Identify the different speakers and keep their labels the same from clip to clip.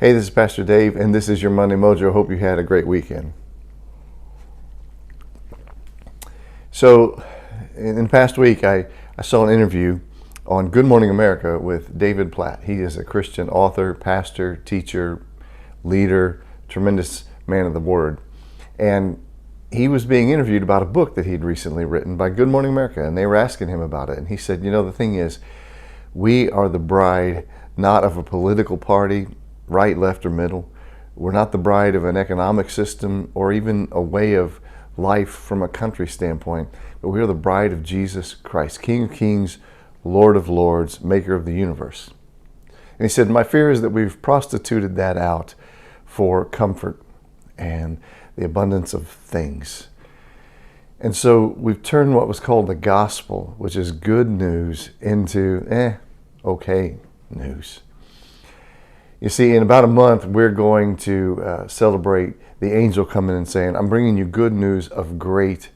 Speaker 1: Hey, this is Pastor Dave, and this is your Monday Mojo. Hope you had a great weekend. So, in the past week, I saw an interview on Good Morning America with David Platt. He is a Christian author, pastor, teacher, leader, tremendous man of the Word. And he was being interviewed about a book that he'd recently written by Good Morning America, and they were asking him about it. And he said, the thing is, we are the bride not of a political party, right, left, or middle. We're not the bride of an economic system or even a way of life from a country standpoint, but we are the bride of Jesus Christ, King of Kings, Lord of Lords, Maker of the universe. And he said, my fear is that we've prostituted that out for comfort and the abundance of things. And so we've turned what was called the gospel, which is good news, into okay news. You see, in about a month, we're going to celebrate the angel coming and saying, I'm bringing you good news of great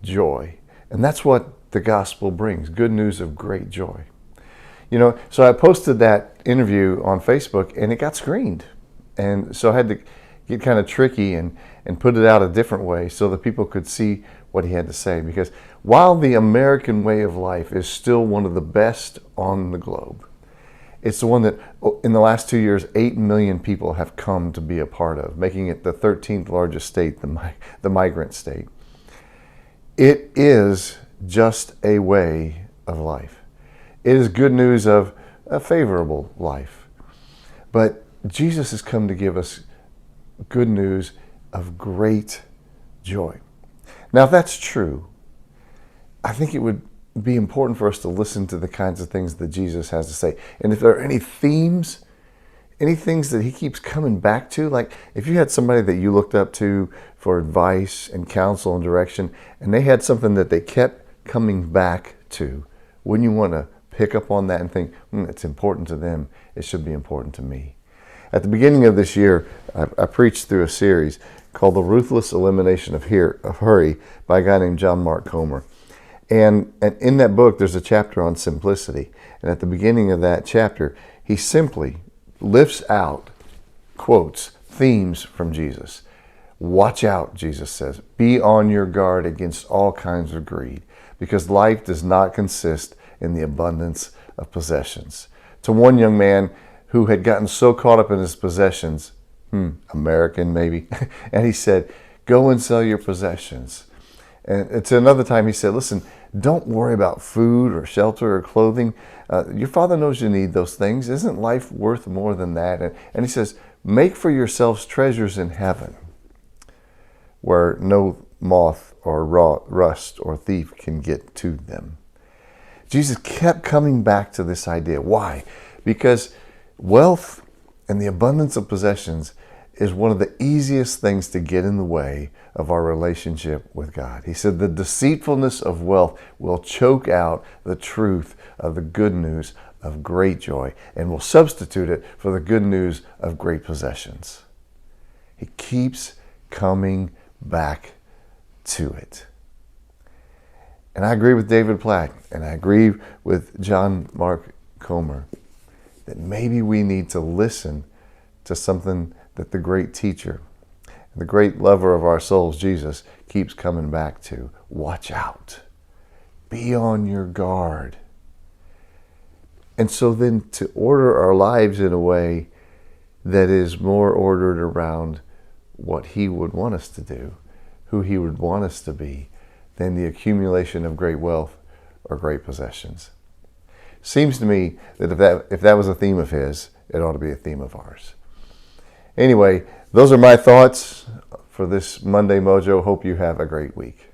Speaker 1: joy. And that's what the gospel brings, good news of great joy. So I posted that interview on Facebook, and it got screened. And so I had to get kind of tricky and put it out a different way so that people could see what he had to say. Because while the American way of life is still one of the best on the globe, it's the one that in the last 2 years, 8 million people have come to be a part of, making it the 13th largest state, the migrant state. It is just a way of life. It is good news of a favorable life. But Jesus has come to give us good news of great joy. Now, if that's true, I think it would be important for us to listen to the kinds of things that Jesus has to say. And if there are any themes, any things that he keeps coming back to, like if you had somebody that you looked up to for advice and counsel and direction, and they had something that they kept coming back to, wouldn't you want to pick up on that and think, it's important to them, it should be important to me? At the beginning of this year, I preached through a series called The Ruthless Elimination of Hurry by a guy named John Mark Comer. And in that book, there's a chapter on simplicity. And at the beginning of that chapter, he simply lifts out, quotes, themes from Jesus. Watch out, Jesus says. Be on your guard against all kinds of greed, because life does not consist in the abundance of possessions. To one young man who had gotten so caught up in his possessions, American maybe, and he said, go and sell your possessions. And to another time he said, listen, don't worry about food or shelter or clothing. Your Father knows you need those things. Isn't life worth more than that? And he says, make for yourselves treasures in heaven where no moth or rust or thief can get to them. Jesus kept coming back to this idea. Why? Because wealth and the abundance of possessions is one of the easiest things to get in the way of our relationship with God. He said the deceitfulness of wealth will choke out the truth of the good news of great joy and will substitute it for the good news of great possessions. He keeps coming back to it. And I agree with David Platt, and I agree with John Mark Comer that maybe we need to listen to something that the great teacher, the great lover of our souls, Jesus, keeps coming back to. Watch out. Be on your guard. And so then to order our lives in a way that is more ordered around what he would want us to do, who he would want us to be, than the accumulation of great wealth or great possessions. Seems to me that if that was a theme of his, it ought to be a theme of ours. Anyway, those are my thoughts for this Monday Mojo. Hope you have a great week.